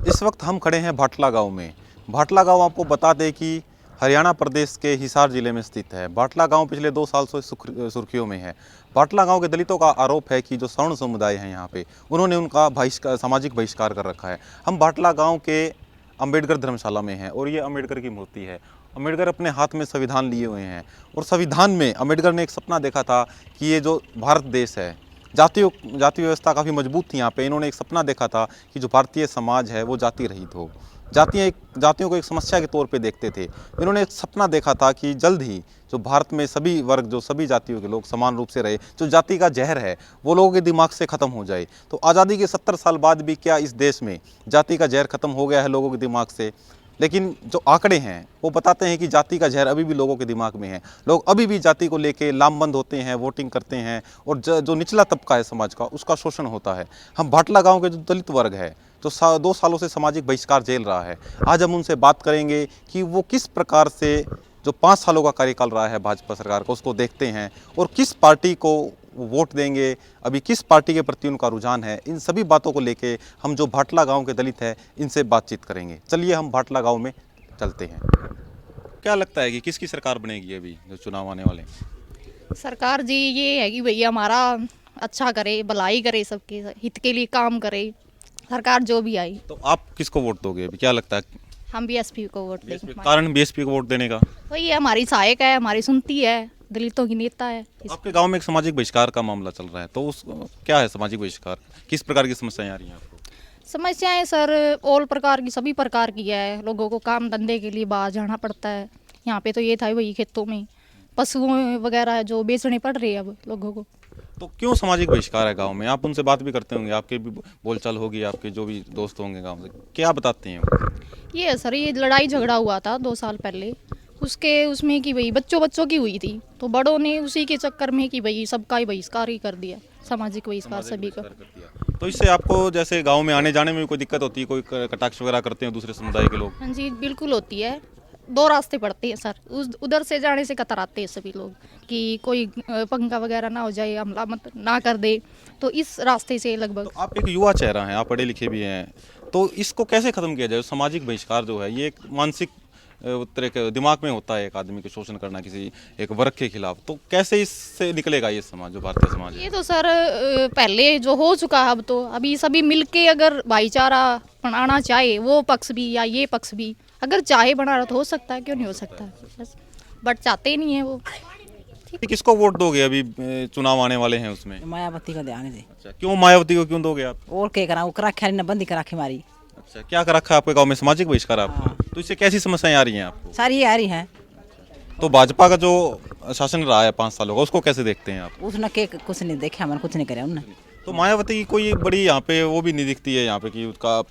इस वक्त हम खड़े हैं भाटला गांव में। भाटला गांव आपको बता दें कि हरियाणा प्रदेश के हिसार जिले में स्थित है। भाटला गांव पिछले 2 साल से सुर्खियों में है। भाटला गांव के दलितों का आरोप है कि जो सवर्ण समुदाय है यहाँ पे, उन्होंने उनका सामाजिक बहिष्कार कर रखा है। हम भाटला गाँव के अम्बेडकर धर्मशाला में हैं और ये अम्बेडकर की मूर्ति है। अम्बेडकर अपने हाथ में संविधान लिए हुए हैं और संविधान में अम्बेडकर ने एक सपना देखा था कि ये जो भारत देश है, जाति व्यवस्था काफ़ी मजबूत थी यहाँ पे। इन्होंने एक सपना देखा था कि जो भारतीय समाज है वो जाति रहित हो। जातियों को एक समस्या के तौर पे देखते थे। इन्होंने एक सपना देखा था कि जल्द ही जो भारत में सभी वर्ग, जो सभी जातियों के लोग समान रूप से रहे, जो जाति का जहर है वो लोगों के दिमाग से ख़त्म हो जाए। तो आज़ादी के 70 साल बाद भी क्या इस देश में जाति का जहर ख़त्म हो गया है लोगों के दिमाग से? लेकिन जो आंकड़े हैं वो बताते हैं कि जाति का जहर अभी भी लोगों के दिमाग में है। लोग अभी भी जाति को लेके लामबंद होते हैं, वोटिंग करते हैं और जो निचला तबका है समाज का, उसका शोषण होता है। हम भाटला गांव के जो दलित वर्ग है, जो 2 सालों से सामाजिक बहिष्कार झेल रहा है, आज हम उनसे बात करेंगे कि वो किस प्रकार से जो 5 सालों का कार्यकाल रहा है भाजपा सरकार का, उसको देखते हैं और किस पार्टी को वोट देंगे, अभी किस पार्टी के प्रति उनका रुझान है। इन सभी बातों को लेके हम जो भाटला गांव के दलित हैं इनसे बातचीत करेंगे। चलिए हम भाटला गांव में चलते हैं। क्या लगता है कि किसकी सरकार बनेगी अभी जो चुनाव आने वाले हैं? सरकार जी ये है कि भैया हमारा अच्छा करे, भलाई करे, सबके हित के लिए काम करे, सरकार जो भी आई। तो आप किसको वोट दोगे अभी, क्या लगता है? हम बीएसपी को वोट देंगे। कारण बीएसपी को वोट देने का? वही है, हमारी सहायक है, हमारी सुनती है, दलितों की नेता है। आपके गांव में एक सामाजिक बहिष्कार का मामला चल रहा है, तो उस क्या है सामाजिक बहिष्कार? किस प्रकार की समस्याएं आ रही हैं आपको? समस्याएं सर ऑल प्रकार की, सभी प्रकार की है। लोगों को काम धंधे के लिए बाहर जाना पड़ता है। यहाँ पे तो ये था वही खेतों में पशुओं वगैरह जो बेचने पड़ रहे हैं अब लोगों को। तो क्यों सामाजिक बहिष्कार है गांव में? आप उनसे बात भी करते होंगे, आपके भी बोलचाल होगी, आपके जो भी दोस्त होंगे गांव से, क्या बताते हैं वो? ये है सर, ये लड़ाई झगड़ा हुआ था 2 साल पहले, उसमें कि भाई बच्चों की हुई थी, तो बड़ों ने उसी के चक्कर में कि भाई सबका ही बहिष्कार ही कर दिया, सामाजिक बहिष्कार सभी का। तो इससे आपको जैसे गांव में आने जाने में भी कोई दिक्कत होती है? कोई कटाक्ष वगैरह करते हैं दूसरे समुदाय के लोग? हाँ जी बिल्कुल होती है। 2 रास्ते पड़ते हैं सर, उधर से जाने से कतराते हैं सभी लोग कि कोई पंगा वगैरह ना हो जाए, हमला मत ना कर दे, तो इस रास्ते से लगभग। तो आप एक युवा चेहरा हैं, आप पढ़े लिखे भी हैं, तो इसको कैसे ख़त्म किया जाए? सामाजिक बहिष्कार जो है ये एक मानसिक तरह के दिमाग में होता है एक आदमी को शोषण करना किसी एक वर्ग के खिलाफ, तो कैसे इससे निकलेगा ये समाज, जो भारतीय समाज है? ये तो सर पहले जो हो चुका है, अब तो अभी सभी मिलके अगर भाईचारा बनाना चाहे, वो पक्ष भी या ये पक्ष भी अगर चाहे बनाना तो हो सकता है, क्यों नहीं हो सकता? बस बट चाहते ही नहीं है वो। किसको वोट दोगे अभी चुनाव आने वाले हैं उसमें? मायावती का ध्यान दे। अच्छा, क्यों मायावती को क्यों दोगे आप? और क्या करा, वो करा खैर न बंदी करा के मारी। अच्छा, क्या कर रखा है आपके गांव में सामाजिक बहिष्कार आपको? हाँ। तो इससे कैसी समस्याएं आ रही हैं आपको? सारी ये आ रही हैं। तो भाजपा का जो शासन रहा है 5 सालों का, उसको कैसे देखते हैं आप? उसने के कुछ नहीं देखे, हमारे कुछ नहीं करे उन्होंने। तो मायावती की कोई बड़ी यहाँ पे वो भी नहीं दिखती है यहाँ पे कि उसका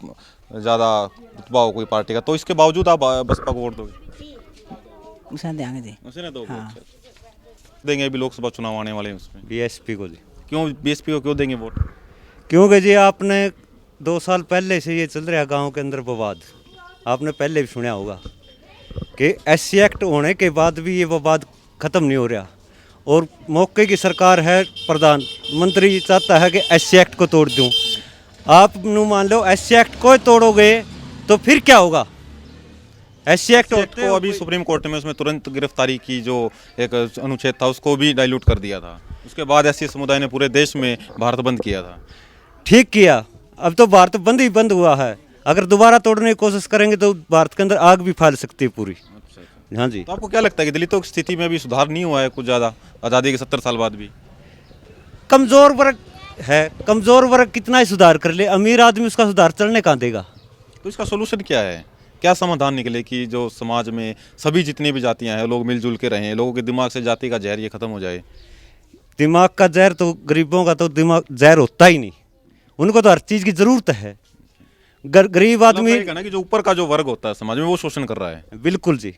ज़्यादा रुतबा हो कोई पार्टी का, तो इसके बावजूद आप बसपा को वोट दोगे? उसने ध्यान दे। उसे ना दोगे? हाँ। अच्छा। देंगे अभी लोकसभा चुनाव आने वाले हैं उसमें, बीएसपी को जी। क्यों बीएसपी को क्यों देंगे वोट? क्योंकि जी आपने 2 साल पहले से ये चल रहा गांव के अंदर विवाद, आपने पहले भी सुना होगा कि एससी एक्ट होने के बाद भी ये विवाद खत्म नहीं हो रहा, और मौके की सरकार है, प्रधानमंत्री चाहता है कि एससी एक्ट को तोड़ दूं। आप मान लो एससी एक्ट को तोड़ोगे तो फिर क्या होगा? एससी एक्ट को अभी सुप्रीम कोर्ट में उसमें तुरंत गिरफ्तारी की जो एक अनुच्छेद था उसको भी डाइल्यूट कर दिया था। उसके बाद एससी समुदाय ने पूरे देश में भारत बंद किया था। ठीक किया, अब तो भारत बंद ही बंद हुआ है। अगर दोबारा तोड़ने की कोशिश करेंगे तो भारत के अंदर आग भी फैल सकती है पूरी। अच्छा। हाँ जी। तो आपको क्या लगता है कि दलितों की स्थिति में अभी सुधार नहीं हुआ है कुछ ज़्यादा, आज़ादी के 70 साल बाद भी? कमजोर वर्ग है, कमजोर वर्ग कितना ही सुधार कर ले, अमीर आदमी उसका सुधार चलने कहाँ देगा? तो इसका सोल्यूशन क्या है? क्या समाधान निकले कि जो समाज में सभी जितनी भी जातियां हैं लोग मिलजुल के रहें, लोगों के दिमाग से जाति का जहर ये खत्म हो जाए? दिमाग का जहर तो गरीबों का तो दिमाग जहर होता ही नहीं, उनको तो हर चीज़ की ज़रूरत है। गरीब आदमी ना कि जो ऊपर का जो वर्ग होता है समाज में वो शोषण कर रहा है। बिल्कुल जी।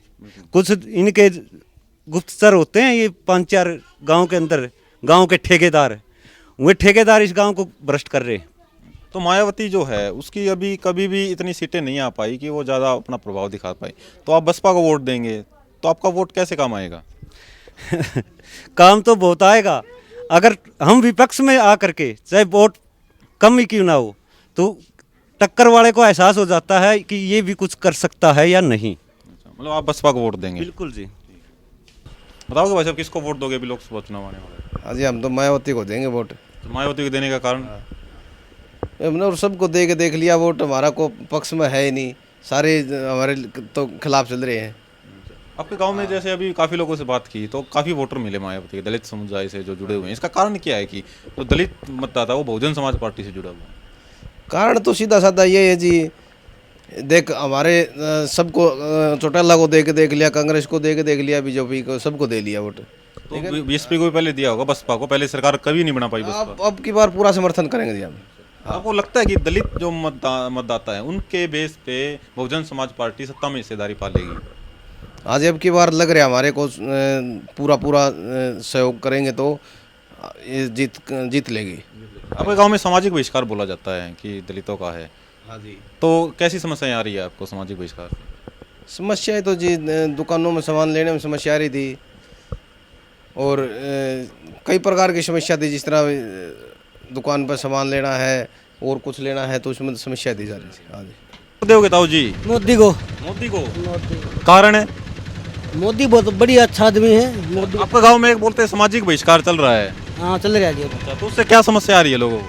कुछ इनके गुप्तचर होते हैं ये 5-4 गांव के अंदर, गांव के ठेकेदार, वे ठेकेदार इस गांव को भ्रष्ट कर रहे हैं। तो मायावती जो है उसकी अभी कभी भी इतनी सीटें नहीं आ पाई कि वो ज़्यादा अपना प्रभाव दिखा पाई, तो आप बसपा को वोट देंगे तो आपका वोट कैसे काम आएगा? काम तो बहुत आएगा, अगर हम विपक्ष में आकर के चाहे वोट कम ही क्यों ना हो तो टक्कर वाले को एहसास हो जाता है कि ये भी कुछ कर सकता है या नहीं। मतलब आप बसपा को वोट देंगे? बिल्कुल जी। बताओगे भाई साहब किसको वोट दोगे अभी लोकसभा चुनाव आने वाले हैं? हाँ जी, हम तो मायावती को देंगे वोट। तो मायावती को देने का कारण? हमने और सबको दे के देख लिया, वोट हमारा को पक्ष में है ही नहीं, सारे हमारे तो खिलाफ चल रहे हैं। आपके गांव में जैसे अभी काफ़ी लोगों से बात की तो काफ़ी वोटर मिले मायावती के, दलित समुदाय से जो जुड़े हुए हैं। इसका कारण क्या है कि जो दलित मतदाता है वो बहुजन समाज पार्टी से जुड़ा हुआ है? कारण तो सीधा साधा ये है जी, देख हमारे सबको चौटाला को दे के देख लिया, कांग्रेस को दे के देख लिया, बीजेपी को, सबको दे लिया वोट। तो बीएसपी को भी पहले दिया होगा, बसपा को पहले सरकार कभी नहीं बना पाई बसपा। अब की बार पूरा समर्थन करेंगे जी हम। आपको लगता है कि दलित जो मतदाता है उनके बेस पे बहुजन समाज पार्टी सत्ता में हिस्सेदारी पा लेगी? आज अब की बार लग रहा है हमारे को पूरा सहयोग करेंगे तो ये जीत लेगी। आपके गांव में सामाजिक बहिष्कार बोला जाता है कि दलितों का है। हाँ जी। तो कैसी समस्याएं आ रही है आपको सामाजिक बहिष्कार से? समस्याएं तो जी दुकानों में सामान लेने में समस्या आ रही थी, और कई प्रकार की समस्या थी, जिस तरह दुकान पर सामान लेना है और कुछ लेना है तो उसमें समस्या दी जा रही थी। हाँ जी। दोगे ताऊ जी? मोदी को। मोदी को? कारण है? मोदी बहुत बढ़िया अच्छा आदमी है मोदी। आपका गांव में एक बोलते हैं सामाजिक बहिष्कार चल रहा है। हाँ चल रहा है जी। अच्छा, तो उससे क्या समस्या आ रही है लोगों को?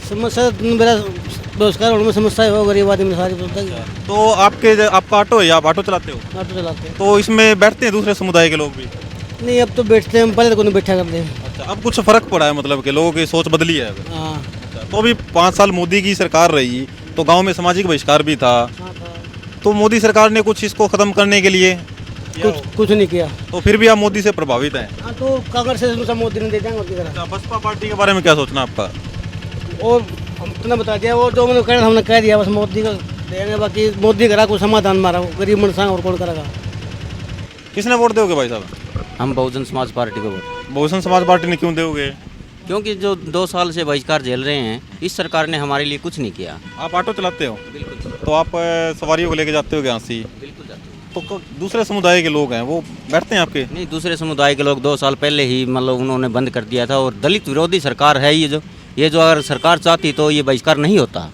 समस्या मेरा बेरोजगार होने में समस्या है, गरीब आदमी सारी पता है। तो आपका ऑटो है या आप ऑटो चलाते हो? ऑटो चलाते हैं। तो इसमें बैठते हैं दूसरे समुदाय के लोग भी? नहीं अब तो बैठते हैं, पहले तो कोई नहीं बैठा करते हैं। अच्छा, अब कुछ फर्क पड़ा है, मतलब कि लोगों की सोच बदली है अब? हाँ। अच्छा, तो अभी 5 साल मोदी की सरकार रही तो गांव में सामाजिक बहिष्कार भी था, तो मोदी सरकार ने कुछ इसको खत्म करने के लिए कुछ नहीं किया। तो फिर भी आप मोदी से प्रभावित हैं? हाँ तो कांग्रेस से मोदी ने दे देंगे। अच्छा, बसपा पार्टी के बारे में क्या सोचना आपका? और हम तुमने बता दिया, वो जो मैंने कहा हमने कह दिया, बस मोदी को देंगे, बाकी मोदी करा कोई समाधान मारा गरीब मनसा और कौन करेगा। किसने वोट दोगे भाई साहब? हम बहुजन समाज पार्टी को वोट। बहुजन समाज पार्टी ने क्यों दोगे? क्योंकि जो 2 साल से बहिष्कार झेल रहे हैं, इस सरकार ने हमारे लिए कुछ नहीं किया। आप ऑटो चलाते हो? बिल्कुल। तो आप सवारियों को लेके जाते हो यहाँ से? बिल्कुल जाते हैं। तो दूसरे समुदाय के लोग हैं वो बैठते हैं आपके? नहीं, दूसरे समुदाय के लोग 2 साल पहले ही मतलब उन्होंने बंद कर दिया था, और दलित विरोधी सरकार है ये जो अगर सरकार चाहती तो ये बहिष्कार नहीं होता।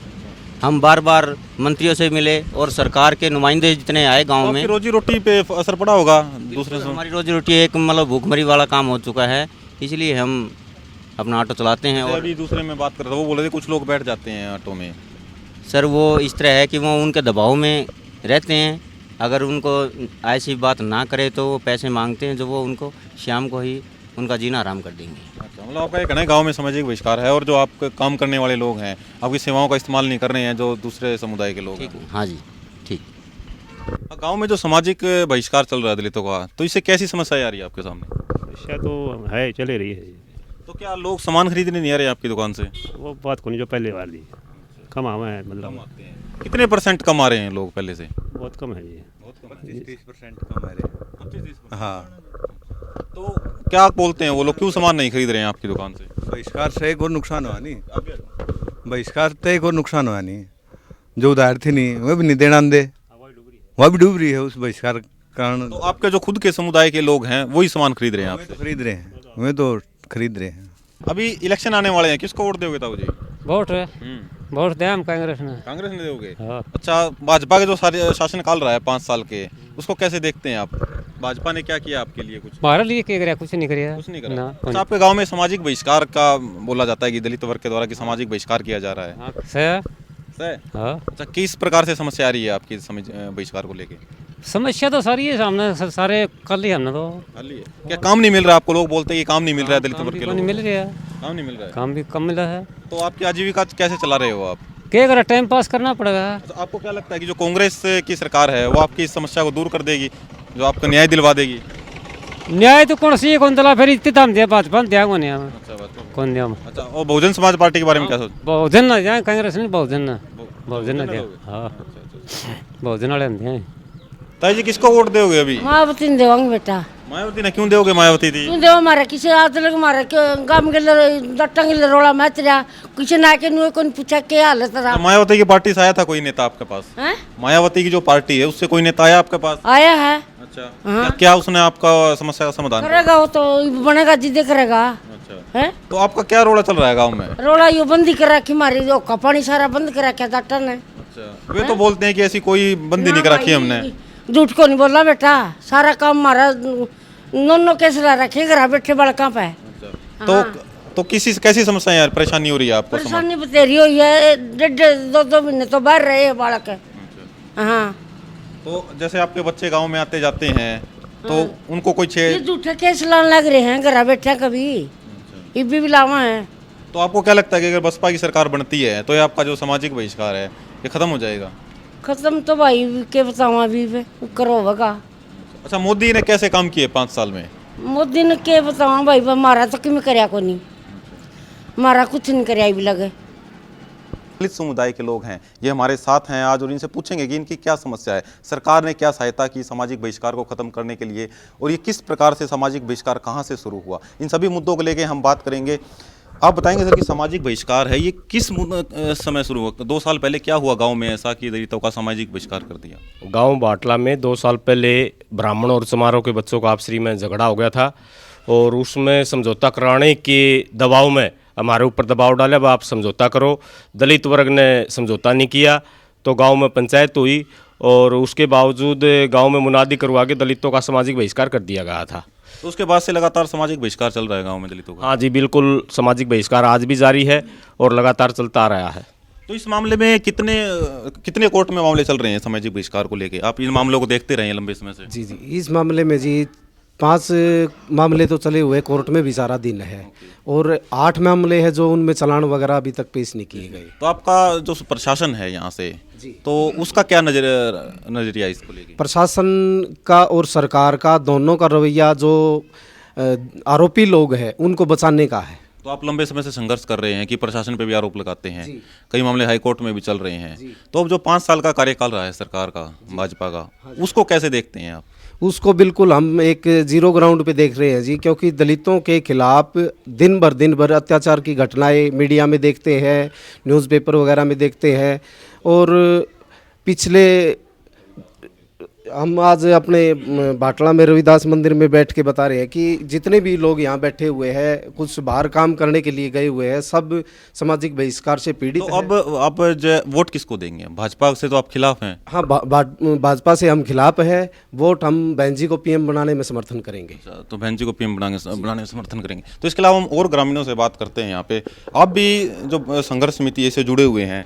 हम बार बार मंत्रियों से मिले और सरकार के नुमाइंदे जितने आए गांव में। रोजी रोटी पे असर पड़ा होगा दूसरे से? हमारी रोजी रोटी एक मतलब भूखमरी वाला काम हो चुका है, इसलिए हम अपना ऑटो चलाते हैं। और अभी दूसरे में बात कर रहा था, वो बोल रहे थे कुछ लोग बैठ जाते हैं ऑटो में। सर वो इस तरह है कि वो उनके दबाव में रहते हैं, अगर उनको ऐसी बात ना करे तो वो पैसे मांगते हैं, जो वो उनको शाम को ही उनका जीना आराम कर देंगे। अच्छा, मतलब आपका ये कहना है गाँव में सामाजिक बहिष्कार है, और जो आप काम करने वाले लोग हैं आपकी सेवाओं का इस्तेमाल नहीं कर रहे हैं जो दूसरे समुदाय के लोग हैं? ठीक, हाँ जी ठीक। गांव में जो सामाजिक बहिष्कार चल रहा है दलितों का, तो इससे कैसी समस्या आ रही है आपके सामने? समस्या तो है, चले रही है। तो क्या लोग सामान खरीदने नहीं आ रहे आपकी दुकान से? वो बात को नहीं जो पहले वाली कम आवा है, मतलब कितने % कम आ रहे हैं लोग पहले से? बहुत कम है ये। 25-30% कम है। हाँ। तो क्या आप बोलते हैं वो लोग क्यों सामान नहीं खरीद रहे हैं आपकी दुकान से? बहिष्कार से एक और नुकसान हुआ नहीं, बहिष्कार से एक और नुकसान हुआ नहीं, जो उधार थी नहीं वह भी नहीं देना दे, वह भी डूब रही है उस बहिष्कार कारण। तो आपके जो खुद के समुदाय के लोग हैं वही सामान खरीद रहे हैं आपसे? खरीद रहे हैं, वे तो खरीद रहे हैं। अभी इलेक्शन आने वाले हैं, किसको वोट दोगे ताऊ जी? वोट है, वोट दें हम कांग्रेस ने। कांग्रेस ने दोगे? हाँ। अच्छा, भाजपा के जो सारे शासनकाल रहा है 5 साल के, उसको कैसे देखते हैं आप? भाजपा ने क्या किया आपके लिए? कुछ हमारे लिए क्या करा? कुछ नहीं करा। कुछ नहीं करा। ना, अच्छा, आपके गांव में सामाजिक बहिष्कार का बोला जाता है कि दलित वर्ग के द्वारा कि सामाजिक बहिष्कार किया जा रहा है? हाँ, सही। हाँ। अच्छा, किस प्रकार से समस्या आ रही है आपकी बहिष्कार को लेके? समस्या तो सारी है सामने, सारे कर लिया हमने तो। खाली है क्या? काम नहीं मिल रहा आपको? लोग बोलते हैं कि काम नहीं मिल रहा है दलित वर्ग के नहीं लोग। मिल रहा, काम नहीं मिल रहा है? काम भी कम मिला है। तो आपकी आजीविका कैसे चला रहे हो आप? क्या करा, टाइम पास करना पड़ेगा। तो आपको क्या लगता है कि जो कांग्रेस की सरकार है वो आपकी इस समस्या को दूर कर देगी, जो आपको न्याय दिलवा देगी? न्याय तो कौन सी कौन दिला, फिर इतने दाम दिया भाजपा दिया कौन है? अच्छा, बात कौन दिया? अच्छा, और बहुजन समाज पार्टी के बारे में क्या सोच? बहुजन ना जाए, कांग्रेस नहीं, बहुजन ना दिया। हाँ, बहुजन वाले दिए। ताई जी किसको वोट दोगे अभी? मायावती ने देवांगे बेटा। मायावती ने क्यों दोगे? मायावती थी क्यों देव मारा किसी आदमी लग मारा गाम के दट्टंग रोड़ा मैच रहा कुछ ना के नुए कौन पूछा क्या हालत रहा। तो मायावती की पार्टी से आया था कोई नेता आपके पास? हैं? मायावती की जो पार्टी है उससे कोई नेता आया आपके पास? आया है। अच्छा, क्या उसने आपका समस्या का समाधान किया? करेगा वो तो बनेगा जिदे करेगा। है। तो आपका क्या रोड़ा चल रहा है गांव में? रोड़ा यो बंदी कर रखी मारी, जो पानी सारा बंद कर रखा डॉक्टर ने। अच्छा, वे तो बोलते हैं कि ऐसी कोई बंदी नहीं कर रखी हमने। झूठ को नहीं बोला बेटा, सारा काम हमारा नोनो कैसे ला रखे घर बैठे बड़का पे। तो कैसी समस्या यार परेशानी हो रही है आपको? परेशानी बतेरी हुई है, 1.5-2 महीने तो बाहर रहे हैं बालक। हाँ, तो जैसे आपके बच्चे गांव में आते जाते हैं तो उनको कोई ये झूठे केस लाने लग रहे हैं घर बैठे कभी, ये भी लावा है। तो आपको क्या लगता है कि अगर बसपा की सरकार बनती है तो ये आपका जो सामाजिक बहिष्कार है ये खत्म हो जाएगा? खत्म तो भाई के बताऊँ अभी करो होगा। अच्छा, मोदी ने कैसे काम किए 5 साल में? मोदी ने के बताऊँ भाई, हमारा तो किमें करया को नहीं, हमारा कुछ नहीं करया भी लगे। दलित समुदाय के लोग हैं, ये हमारे साथ हैं आज और इनसे पूछेंगे कि इनकी क्या समस्या है, सरकार ने क्या सहायता की सामाजिक बहिष्कार को खत्म करने के लिए, और ये किस प्रकार से सामाजिक बहिष्कार कहाँ से शुरू हुआ, इन सभी मुद्दों को लेकर हम बात करेंगे। आप बताएंगे सर कि सामाजिक बहिष्कार है ये किस समय शुरू हुआ? 2 साल पहले क्या हुआ गांव में ऐसा कि दलितों का सामाजिक बहिष्कार कर दिया? गांव बाटला में 2 साल पहले ब्राह्मण और समारोह के बच्चों का आपसी में झगड़ा हो गया था, और उसमें समझौता कराने के दबाव में हमारे ऊपर दबाव डाले, अब आप समझौता करो। दलित वर्ग ने समझौता नहीं किया तो गांव में पंचायत हुई, और उसके बावजूद गांव में मुनादी करवा के दलितों का सामाजिक बहिष्कार कर दिया गया था। तो उसके बाद से लगातार सामाजिक बहिष्कार चल रहा है गांव में दलितों का? हाँ जी, बिल्कुल, सामाजिक बहिष्कार आज भी जारी है और लगातार चलता आ रहा है। तो इस मामले में कितने कोर्ट में मामले चल रहे हैं सामाजिक बहिष्कार को लेके? आप इन मामलों को देखते रहे हैं लंबे समय से? जी, इस मामले में जी 5 मामले तो चले हुए, कोर्ट में भी सारा दिन है, और 8 मामले हैं जो उनमें चालान वगैरह अभी तक पेश नहीं किए गए। तो आपका जो प्रशासन है यहाँ से, तो उसका क्या नजरिया इसको लेके? प्रशासन का और सरकार का दोनों का रवैया जो आरोपी लोग हैं उनको बचाने का है। तो आप लंबे समय से संघर्ष कर रहे हैं कि प्रशासन पे भी आरोप लगाते हैं, कई मामले हाई कोर्ट में भी चल रहे हैं, तो अब जो 5 साल का कार्यकाल रहा है सरकार का, भाजपा का, उसको कैसे देखते हैं आप? उसको बिल्कुल हम एक 0 ग्राउंड पे देख रहे हैं जी, क्योंकि दलितों के खिलाफ दिन भर अत्याचार की घटनाएं मीडिया में देखते हैं, न्यूज़पेपर वगैरह में देखते हैं, और पिछले हम आज अपने बाटला में रविदास मंदिर में बैठ के बता रहे हैं कि जितने भी लोग यहाँ बैठे हुए हैं, कुछ बाहर काम करने के लिए गए हुए हैं, सब सामाजिक बहिष्कार से पीड़ित तो अब आप वोट किसको देंगे? भाजपा से तो आप खिलाफ हैं। हाँ, भाजपा से हम खिलाफ हैं, वोट हम बहन जी को पीएम बनाने में समर्थन करेंगे। तो बहन जी को पीएम बनाने में समर्थन करेंगे। तो इसके अलावा हम और ग्रामीणों से बात करते हैं यहाँ पे। आप भी जो संघर्ष समिति से जुड़े हुए हैं,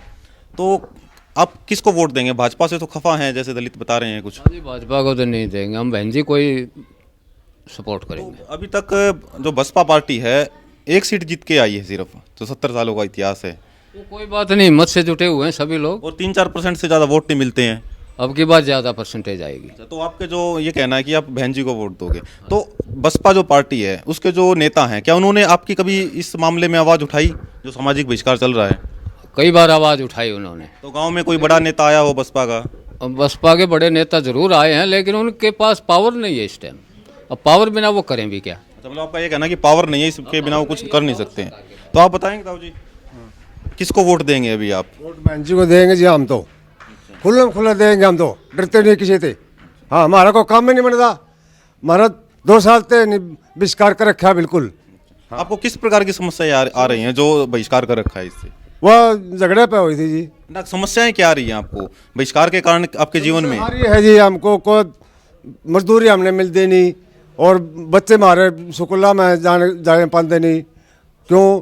तो आप किसको वोट देंगे? भाजपा से तो खफा हैं जैसे दलित बता रहे हैं कुछ। भाजपा को तो नहीं देंगे हम, बहन जी को ही सपोर्ट करेंगे। तो अभी तक जो बसपा पार्टी है 1 सीट जीत के आई है सिर्फ, तो 70 सालों का इतिहास है। तो कोई बात नहीं, हिम्मत से जुटे हुए हैं सभी लोग, और 3-4% से ज़्यादा वोट नहीं मिलते हैं। अब की बात ज़्यादा परसेंटेज आएगी। तो आपके जो ये कहना है कि आप बहन जी को वोट दोगे, तो बसपा जो पार्टी है उसके जो नेता हैं, क्या उन्होंने आपकी कभी इस मामले में आवाज़ उठाई जो सामाजिक बहिष्कार चल रहा है? कई बार आवाज़ उठाई उन्होंने। तो गांव में कोई बड़ा नेता आया हो बसपा का? बसपा के बड़े नेता जरूर आए हैं, लेकिन उनके पास पावर नहीं है इस टाइम। अब पावर बिना वो करें भी क्या? मतलब आपका ये कहना कि पावर नहीं है, इसके बिना वो कुछ कर नहीं सकते हैं। तो आप बताएंगे ताऊ जी, किसको वोट देंगे अभी आप? वोट बहन जी को देंगे जी, हम तो खुला देंगे, हम तो डरते नहीं किसी से। हाँ, हमारा को काम में नहीं बनता, हमारा 2 साल से बहिष्कार कर रखा है बिल्कुल। आपको किस प्रकार की समस्याएं आ रही हैं जो बहिष्कार कर रखा है इससे? वह झगड़े पे हुई थी जी। ना, समस्याएं क्या आ रही हैं आपको बहिष्कार के कारण आपके जीवन में? आ रही है जी, हमको को मजदूरी हमने मिलती नहीं, और बच्चे हमारे स्कूल में जाने पाते नहीं, क्यों?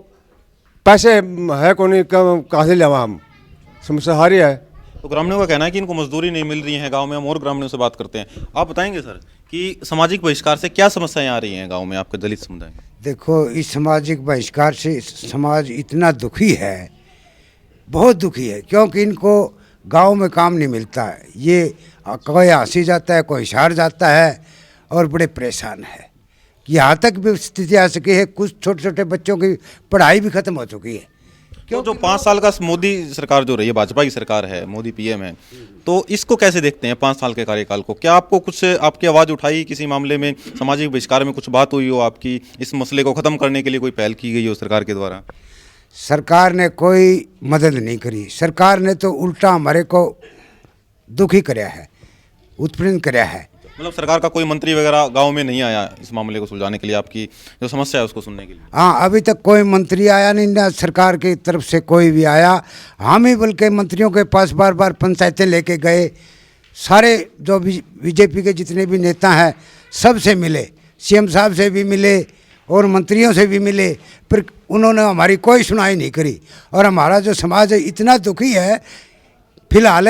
पैसे है को नहीं, कहाँ से लेवा हम? समस्या हारी है। तो ग्रामीणों का कहना है कि इनको मजदूरी नहीं मिल रही है गांव में। हम और ग्रामीणों से बात करते हैं। आप बताएंगे सर कि सामाजिक बहिष्कार से क्या समस्याएं आ रही हैं गांव में आपके दलित समुदाय में? देखो, इस सामाजिक बहिष्कार से समाज इतना दुखी है, बहुत दुखी है, क्योंकि इनको गांव में काम नहीं मिलता है। ये कोई हंसी जाता है, कोई हार जाता है, और बड़े परेशान है। यहाँ तक भी स्थिति आ सकी है, कुछ छोटे छोटे बच्चों की पढ़ाई भी खत्म हो चुकी है। क्यों? जो 5 साल का मोदी सरकार जो रही है, भाजपा की सरकार है, मोदी पीएम है, तो इसको कैसे देखते हैं 5 साल के कार्यकाल को? क्या आपको कुछ आपकी आवाज़ उठाई किसी मामले में, सामाजिक बहिष्कार में कुछ बात हुई हो आपकी, इस मसले को ख़त्म करने के लिए कोई पहल की गई हो सरकार के द्वारा? सरकार ने कोई मदद नहीं करी। सरकार ने तो उल्टा हमारे को दुखी कराया है, उत्पीड़न कराया है। मतलब सरकार का कोई मंत्री वगैरह गांव में नहीं आया इस मामले को सुलझाने के लिए, आपकी जो समस्या है उसको सुनने के लिए? हाँ, अभी तक कोई मंत्री आया नहीं, ना सरकार की तरफ से कोई भी आया। हम ही बल्कि मंत्रियों के पास बार बार पंचायतें लेके गए, सारे जो बीजेपी के जितने भी नेता हैं सबसे मिले, सीएम साहब से भी मिले और मंत्रियों से भी मिले, फिर उन्होंने हमारी कोई सुनाई नहीं करी। और हमारा जो समाज है इतना दुखी है फिलहाल,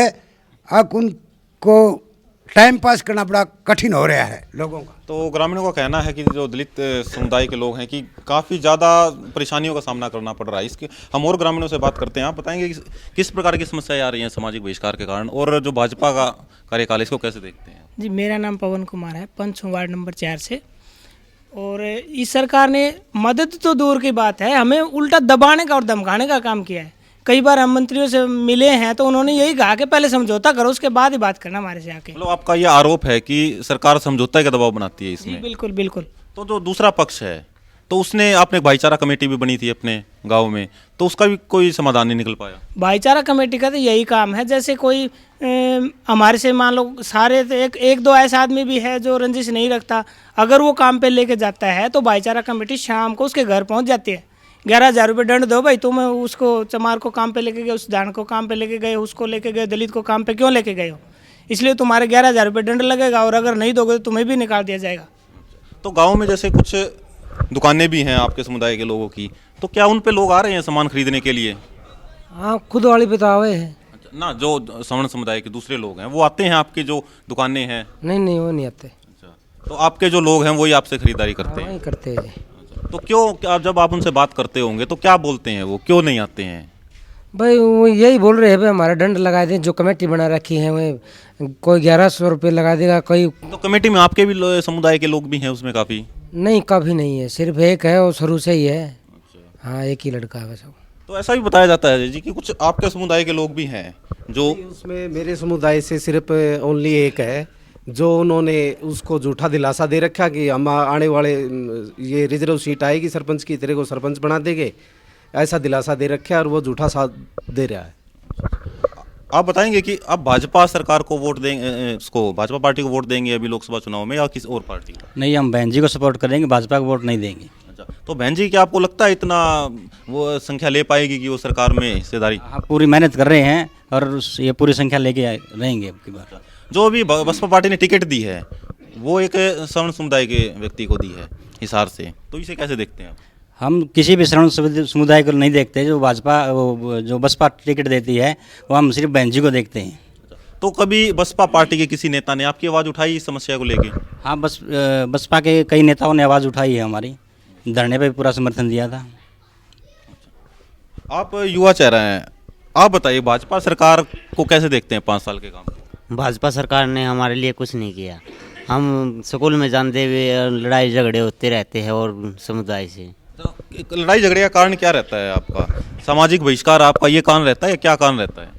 अब उनको टाइम पास करना बड़ा कठिन हो रहा है लोगों का। तो ग्रामीणों का कहना है कि जो दलित समुदाय के लोग हैं कि काफ़ी ज़्यादा परेशानियों का सामना करना पड़ रहा है। इसके हम और ग्रामीणों से बात करते हैं। आप बताएंगे कि किस प्रकार की समस्याएं आ रही हैं सामाजिक बहिष्कार के कारण, और जो भाजपा का कार्यकाल इसको कैसे देखते हैं? जी, मेरा नाम पवन कुमार है, पंच हूँ वार्ड नंबर 4 से। और इस सरकार ने मदद तो दूर की बात है, हमें उल्टा दबाने का और धमकाने का काम किया है। कई बार हम मंत्रियों से मिले हैं तो उन्होंने यही कहा कि पहले समझौता करो, उसके बाद ही बात करना हमारे से आके। मतलब आपका ये आरोप है कि सरकार समझौता का दबाव बनाती है इसमें? बिल्कुल बिल्कुल। तो जो दूसरा पक्ष है, तो उसने आपने भाईचारा कमेटी भी बनी थी अपने गांव में, तो उसका भी कोई समाधान नहीं निकल पाया? भाईचारा कमेटी का तो यही काम है, जैसे कोई हमारे से मान लो सारे तो एक दो ऐसा आदमी भी है जो रंजिश नहीं रखता, अगर वो काम पे लेके जाता है तो भाईचारा कमेटी शाम को उसके घर पहुंच जाती है। 11,000 रुपये दंड दो भाई, तुम उसको चमार को काम पे लेके गए, उस दान को काम पे लेके गए, उसको लेके गए, दलित को काम पे क्यों लेके गए हो, इसलिए तुम्हारे 11,000 रुपये दंड लगेगा, और अगर नहीं दोगे तो तुम्हें भी निकाल दिया जाएगा। तो गाँव में जैसे कुछ दुकानें भी हैं आपके समुदाय के लोगों की, तो क्या उन पे लोग आ रहे हैं सामान खरीदने के लिए? हाँ, खुद वाली पे तो आवे है ना, जो सवर्ण समुदाय के दूसरे लोग हैं वो आते हैं आपकी जो दुकानें हैं? नहीं वो नहीं आते। अच्छा, तो आपके जो लोग हैं वही आपसे खरीदारी करते हैं? करते हैं। तो क्यों, जब आप उनसे बात करते होंगे तो क्या बोलते हैं वो, क्यों नहीं आते हैं? भाई वो यही बोल रहे हैं, भाई हमारा दंड लगा दें, जो कमेटी बना रखी है वो कोई 1100 रुपये लगा देगा, कोई। तो कमेटी में आपके भी समुदाय के लोग भी हैं उसमें काफ़ी? नहीं, कभी नहीं है, सिर्फ एक है, वो शुरू से ही है। हाँ, एक ही लड़का है बस। तो ऐसा भी बताया जाता है जी कि कुछ आपके समुदाय के लोग भी हैं जो? उसमें मेरे समुदाय से सिर्फ ओनली एक है जो उन्होंने उसको झूठा दिलासा दे रखा कि हम आने वाले ये रिजर्व सीट आएगी सरपंच की, तेरे को सरपंच बना देंगे, ऐसा दिलासा दे रखा है और वो झूठा साथ दे रहा है। आप बताएंगे कि आप भाजपा सरकार को वोट देंगे, उसको भाजपा पार्टी को वोट देंगे अभी लोकसभा चुनाव में, या किसी और पार्टी को? नहीं, हम बहन जी को सपोर्ट करेंगे, भाजपा को वोट नहीं देंगे। अच्छा, तो बहन जी क्या आपको लगता है इतना वो संख्या ले पाएगी कि वो सरकार में हिस्सेदारी? हाँ, पूरी मेहनत कर रहे हैं और ये पूरी संख्या लेके रहेंगे अब की बार। जो अभी बसपा पार्टी ने टिकट दी है वो एक सवर्ण समुदाय के व्यक्ति को दी है हिसार से, तो इसे कैसे देखते हैं आप? हम किसी भी सवर्ण समुदाय को नहीं देखते, जो भाजपा जो बसपा टिकट देती है वो हम सिर्फ बहन जी को देखते हैं। तो कभी बसपा पार्टी के किसी नेता ने आपकी आवाज़ उठाई इस समस्या को लेके? हाँ, बसपा के कई नेताओं ने आवाज़ उठाई है, हमारी धरने पे पूरा समर्थन दिया था। आप युवा चेहरा हैं, आप बताइए भाजपा सरकार को कैसे देखते हैं 5 साल के काम? भाजपा सरकार ने हमारे लिए कुछ नहीं किया। हम स्कूल में जानते हुए लड़ाई झगड़े होते रहते हैं और समुदाय से। तो लड़ाई झगड़े का कारण क्या रहता है आपका? सामाजिक बहिष्कार आपका ये कारण रहता है या क्या कारण रहता है?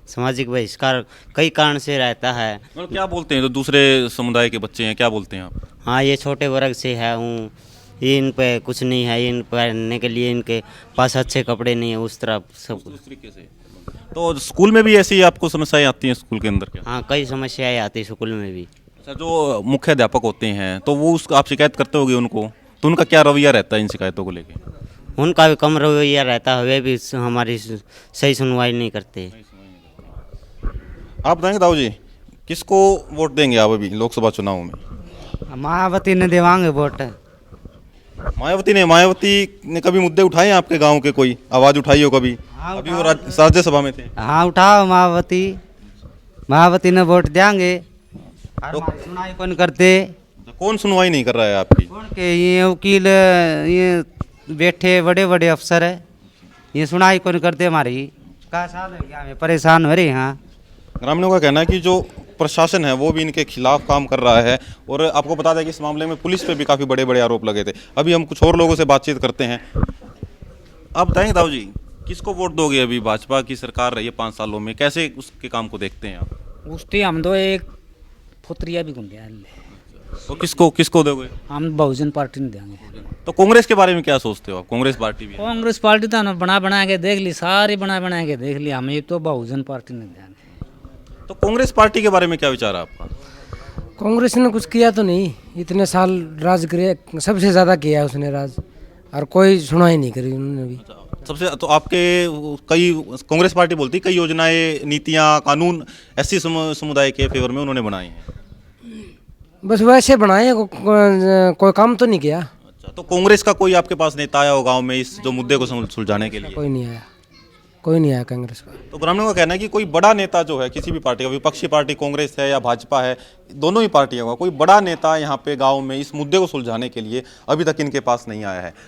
सामाजिक बहिष्कार कई कारण से रहता है। मतलब क्या बोलते हैं जो दूसरे समुदाय के बच्चे हैं, क्या बोलते हैं आप? हाँ, ये छोटे वर्ग से है हूँ, ये इन पे कुछ नहीं है, इन पहनने के लिए इनके पास अच्छे कपड़े नहीं है, उस तरह सब तरीके से। तो स्कूल में भी ऐसी आपको समस्याएं आती हैं स्कूल के अंदर क्या? हाँ, कई समस्याएं आती हैं स्कूल में भी। अच्छा, जो मुख्य अध्यापक होते हैं तो वो आप शिकायत करते होगे उनको, तो उनका क्या रवैया रहता है इन शिकायतों को लेके? उनका भी कम रवैया रहता है, वे भी हमारी सही सुनवाई नहीं करते। आप बताएंगे दाऊ जी, किसको वोट देंगे आप अभी लोकसभा चुनाव में? मायावती ने देवांगे वोट। मायावती ने कभी मुद्दे उठाए हैं आपके गांव के, कोई आवाज़ उठाई हो कभी? अभी वो राज्यसभा में थे। हाँ, उठाओ मायावती ने वोट देंगे। तो सुनाई कौन करते? कौन सुनवाई नहीं कर रहा है आपकी? ये वकील, ये बैठे बड़े बड़े अफसर है, ये सुनाई कौन करते हमारी? का साल हो गया हमें परेशान हो रहे। हाँ, ग्रामीणों का कहना है कि जो प्रशासन है वो भी इनके खिलाफ काम कर रहा है, और आपको बता दें कि इस मामले में पुलिस पे भी काफ़ी बड़े बड़े आरोप लगे थे। अभी हम कुछ और लोगों से बातचीत करते हैं। आप बताएंगे दाऊ जी, किसको वोट दोगे? अभी भाजपा की सरकार रही है 5 सालों में, कैसे उसके काम को देखते हैं आप? उसते हम तो एक फुतरिया भी गुंडे। तो किसको दोगे? हम बहुजन पार्टी ने देंगे। तो कांग्रेस के बारे में क्या सोचते हो आप? कांग्रेस पार्टी भी है। कांग्रेस पार्टी तो बना के देख ली, सारी बना के देख ली, हमें तो बहुजन पार्टी ने देंगे। तो कांग्रेस पार्टी के बारे में क्या विचार है आपका? कांग्रेस ने कुछ किया तो नहीं, इतने साल राज करे, सबसे ज़्यादा किया है उसने राज, और कोई सुनाई नहीं करी उन्होंने भी। सबसे तो आपके कई कांग्रेस पार्टी बोलती कई योजनाएं, नीतियां, कानून एससी समुदाय के फेवर में उन्होंने बनाए हैं। बस वैसे बनाए, कोई काम तो नहीं किया। अच्छा, तो कांग्रेस का कोई आपके पास नेता आया हो गांव में इस जो मुद्दे को सुलझाने के लिए? कोई नहीं आया, कोई नहीं आया कांग्रेस का। तो ग्रामीणों का कहना है कि कोई बड़ा नेता जो है किसी भी पार्टी का, विपक्षी पार्टी कांग्रेस है या भाजपा है, दोनों ही पार्टियों का कोई बड़ा नेता यहाँ पे गांव में इस मुद्दे को सुलझाने के लिए अभी तक इनके पास नहीं आया है।